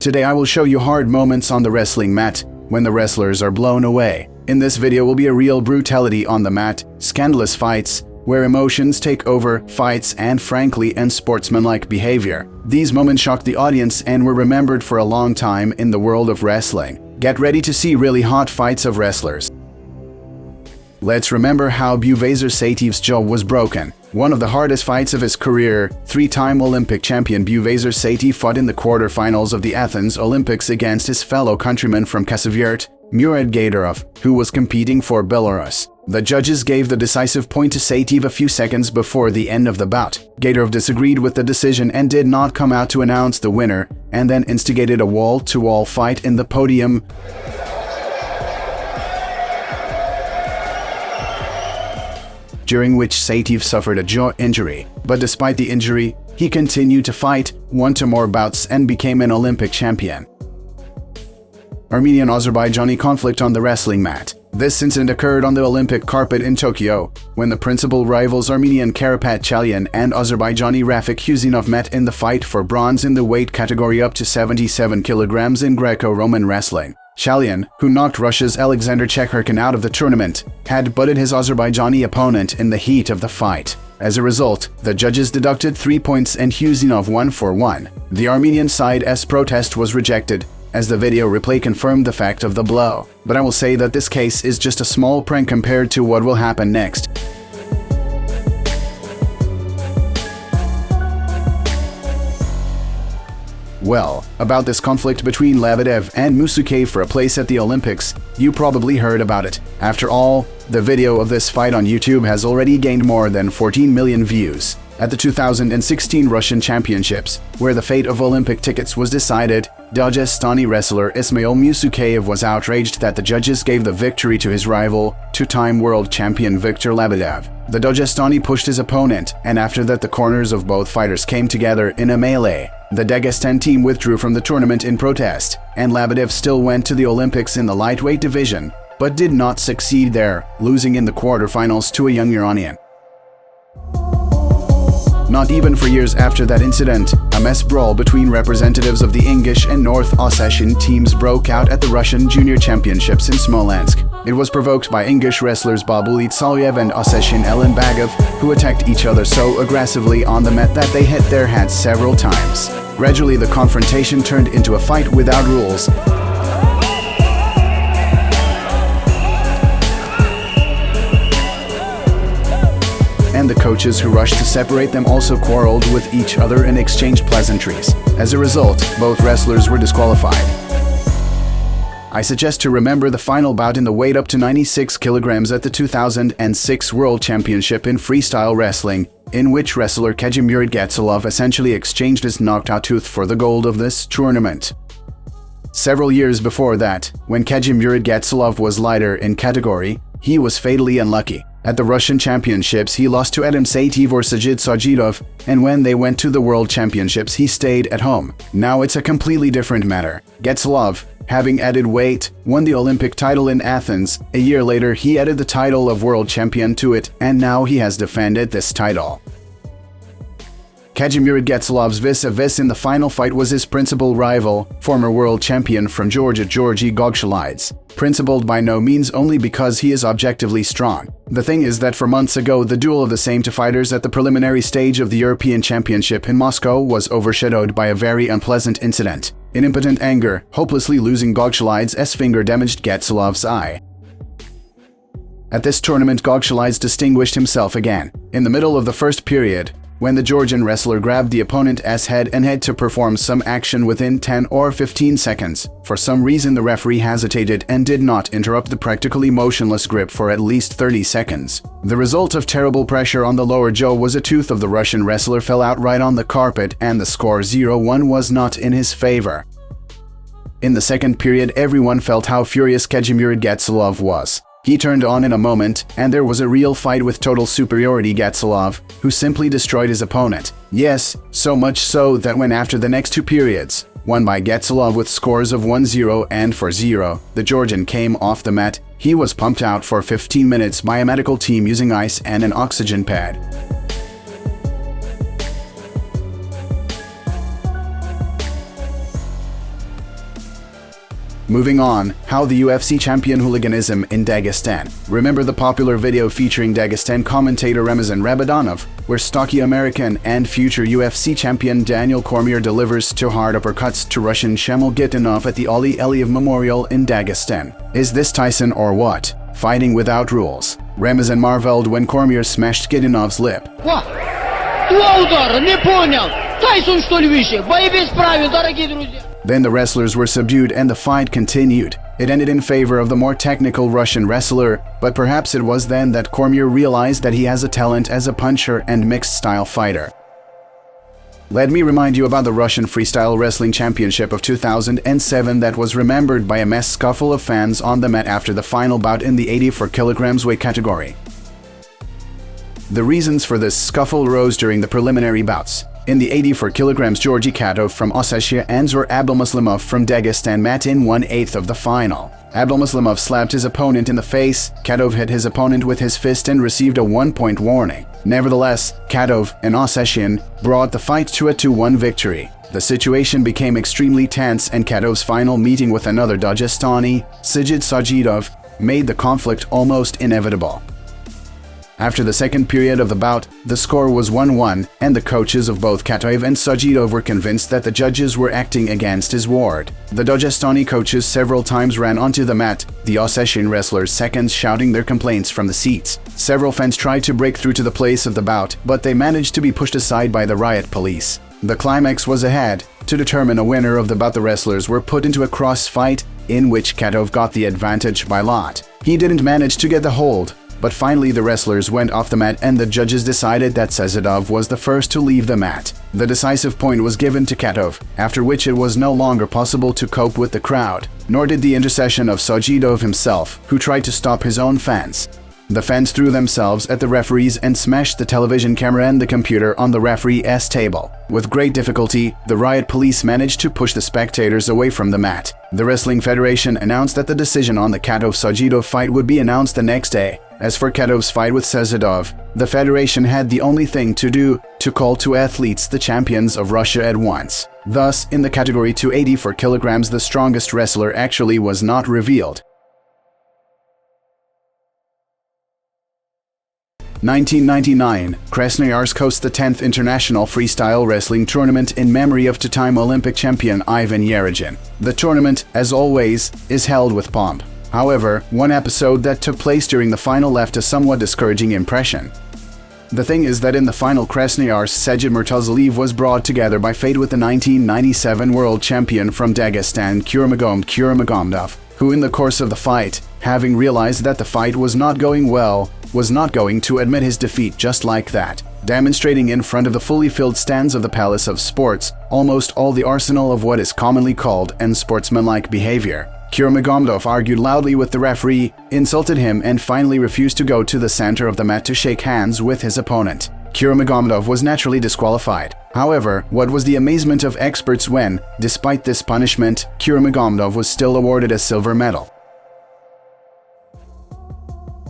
Today I will show you hard moments on the wrestling mat when the wrestlers are blown away. In this video will be a real brutality on the mat, scandalous fights, where emotions take over fights, and frankly unsportsmanlike behavior. These moments shocked the audience and were remembered for a long time in the world of wrestling. Get ready to see really hot fights of wrestlers. Let's remember how Buvaisar Saitiev's jaw was broken. One of the hardest fights of his career, three-time Olympic champion Buvaisar Saitiev fought in the quarterfinals of the Athens Olympics against his fellow countryman from Ksaveryart, Gatsalov, who was competing for Belarus. The judges gave the decisive point to Saitiev a few seconds before the end of the bout. Gatsalov disagreed with the decision and did not come out to announce the winner, and then instigated a wall-to-wall fight in the podium. During which Saitiev suffered a jaw injury. But despite the injury, he continued to fight, won 2 more bouts, and became an Olympic champion. Armenian-Azerbaijani conflict on the wrestling mat. This incident occurred on the Olympic carpet in Tokyo, when the principal rivals Armenian Karapat Chalyan and Azerbaijani Rafik Husinov met in the fight for bronze in the weight category up to 77 kilograms in Greco-Roman wrestling. Chalyan, who knocked Russia's Alexander Chekherkin out of the tournament, had butted his Azerbaijani opponent in the heat of the fight. As a result, the judges deducted 3 points and Husinov won for 1. The Armenian side's protest was rejected, as the video replay confirmed the fact of the blow. But I will say that this case is just a small prank compared to what will happen next. Well, about this conflict between Lebedev and Musuke for a place at the Olympics, you probably heard about it. After all, the video of this fight on YouTube has already gained more than 14 million views. At the 2016 Russian Championships, where the fate of Olympic tickets was decided, Dagestani wrestler Ismail Musukeyev was outraged that the judges gave the victory to his rival, 2-time world champion Viktor Lebedev. The Dagestani pushed his opponent, and after that the corners of both fighters came together in a melee. The Dagestan team withdrew from the tournament in protest, and Lebedev still went to the Olympics in the lightweight division, but did not succeed there, losing in the quarterfinals to a young Iranian. Not even for years after that incident, a mass brawl between representatives of the Ingish and North Ossetian teams broke out at the Russian Junior Championships in Smolensk. It was provoked by Ingish wrestlers Gatsalov and Ossetian Ellen Bagov, who attacked each other so aggressively on the mat that they hit their heads several times. Gradually, the confrontation turned into a fight without rules. And the coaches who rushed to separate them also quarreled with each other and exchanged pleasantries. As a result, both wrestlers were disqualified. I suggest to remember the final bout in the weight up to 96 kilograms at the 2006 World Championship in freestyle wrestling, in which wrestler Gatsalov essentially exchanged his knocked-out tooth for the gold of this tournament. Several years before that, when Gatsalov was lighter in category, he was fatally unlucky. At the Russian Championships, he lost to Adam Saitiev or Sajid Sajidov, and when they went to the World Championships, he stayed at home. Now it's a completely different matter. Gatsalov, having added weight, won the Olympic title in Athens. A year later, he added the title of World Champion to it, and now he has defended this title. Gatsalov's vis-a-vis in the final fight was his principal rival, former world champion from Georgia Georgi Goglidze. Principled by no means only because he is objectively strong. The thing is that for months ago, the duel of the same two fighters at the preliminary stage of the European Championship in Moscow was overshadowed by a very unpleasant incident. In impotent anger, hopelessly losing Goglidze's finger damaged Gatsalov's eye. At this tournament, Goglidze distinguished himself again. In the middle of the first period, when the Georgian wrestler grabbed the opponent's head and had to perform some action within 10 or 15 seconds. For some reason, the referee hesitated and did not interrupt the practically motionless grip for at least 30 seconds. The result of terrible pressure on the lower jaw was a tooth of the Russian wrestler fell out right on the carpet, and the score 0-1 was not in his favor. In the second period, everyone felt how furious Gatsalov was. He turned on in a moment, and there was a real fight with total superiority Gatsalov, who simply destroyed his opponent. Yes, so much so that when after the next 2 periods, won by Gatsalov with scores of 1-0 and 4-0, the Georgian came off the mat, he was pumped out for 15 minutes by a medical team using ice and an oxygen pad. Moving on, how the UFC champion hooliganism in Dagestan. Remember the popular video featuring Dagestan commentator Ramazan Rabadonov, where stocky American and future UFC champion Daniel Cormier delivers two hard uppercuts to Russian Shamil Gitanov at the Ali Aliyev Memorial in Dagestan. Is this Tyson or what? Fighting without rules. Ramazan marveled when Cormier smashed Gitanov's lip. Два удара, не понял. Тайсон что ли выше? Бои без правил, дорогие друзья. Then the wrestlers were subdued and the fight continued. It ended in favor of the more technical Russian wrestler, but perhaps it was then that Cormier realized that he has a talent as a puncher and mixed-style fighter. Let me remind you about the Russian Freestyle Wrestling Championship of 2007 that was remembered by a mass scuffle of fans on the mat after the final bout in the 84 kilograms weight category. The reasons for this scuffle rose during the preliminary bouts. In the 84 kilograms, Georgy Katov from Ossetia and Zor Abdulmuslimov from Dagestan met in 1/8 of the final. Abdulmuslimov slapped his opponent in the face, Katov hit his opponent with his fist and received a 1-point warning. Nevertheless, Katov, an Ossetian, brought the fight to a 2-1 victory. The situation became extremely tense and Katov's final meeting with another Dagestani, Sajid Sajidov, made the conflict almost inevitable. After the second period of the bout, the score was 1-1, and the coaches of both Katov and Sajidov were convinced that the judges were acting against his ward. The Dagestani coaches several times ran onto the mat, the Ossetian wrestlers' seconds shouting their complaints from the seats. Several fans tried to break through to the place of the bout, but they managed to be pushed aside by the riot police. The climax was ahead. To determine a winner of the bout, the wrestlers were put into a cross-fight, in which Katov got the advantage by lot. He didn't manage to get the hold, but finally the wrestlers went off the mat and the judges decided that Sajidov was the first to leave the mat. The decisive point was given to Katov, after which it was no longer possible to cope with the crowd, nor did the intercession of Sajidov himself, who tried to stop his own fans. The fans threw themselves at the referees and smashed the television camera and the computer on the referee's table. With great difficulty, the riot police managed to push the spectators away from the mat. The Wrestling Federation announced that the decision on the Katov-Sajidov fight would be announced the next day. As for Katov's fight with Sajidov, the federation had the only thing to do to call two athletes the champions of Russia at once. Thus, in the category 284 kilograms, the strongest wrestler actually was not revealed. 1999, Krasnoyarsk hosts the 10th International Freestyle Wrestling Tournament in memory of two-time Olympic champion Ivan Yarygin. The tournament, as always, is held with pomp. However, one episode that took place during the final left a somewhat discouraging impression. The thing is that in the final, Krasnoyarsk Sajid Murtazaliyev was brought together by fate with the 1997 world champion from Dagestan Kurmagomedov, who in the course of the fight, having realized that the fight was not going well, was not going to admit his defeat just like that, demonstrating in front of the fully filled stands of the Palace of Sports almost all the arsenal of what is commonly called unsportsmanlike behavior. Kurmagomedov argued loudly with the referee, insulted him, and finally refused to go to the center of the mat to shake hands with his opponent. Kurmagomedov was naturally disqualified. However, what was the amazement of experts when, despite this punishment, Kurmagomedov was still awarded a silver medal.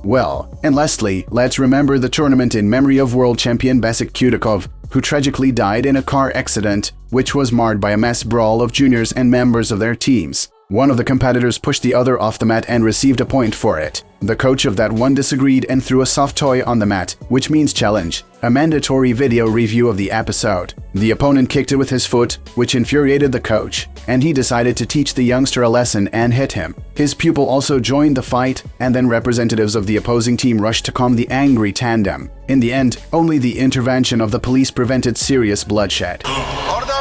Well, and lastly, let's remember the tournament in memory of world champion Basak Kudakov, who tragically died in a car accident, which was marred by a mass brawl of juniors and members of their teams. One of the competitors pushed the other off the mat and received a point for it. The coach of that one disagreed and threw a soft toy on the mat, which means challenge. A mandatory video review of the episode. The opponent kicked it with his foot, which infuriated the coach, and he decided to teach the youngster a lesson and hit him. His pupil also joined the fight, and then representatives of the opposing team rushed to calm the angry tandem. In the end, only the intervention of the police prevented serious bloodshed. Order!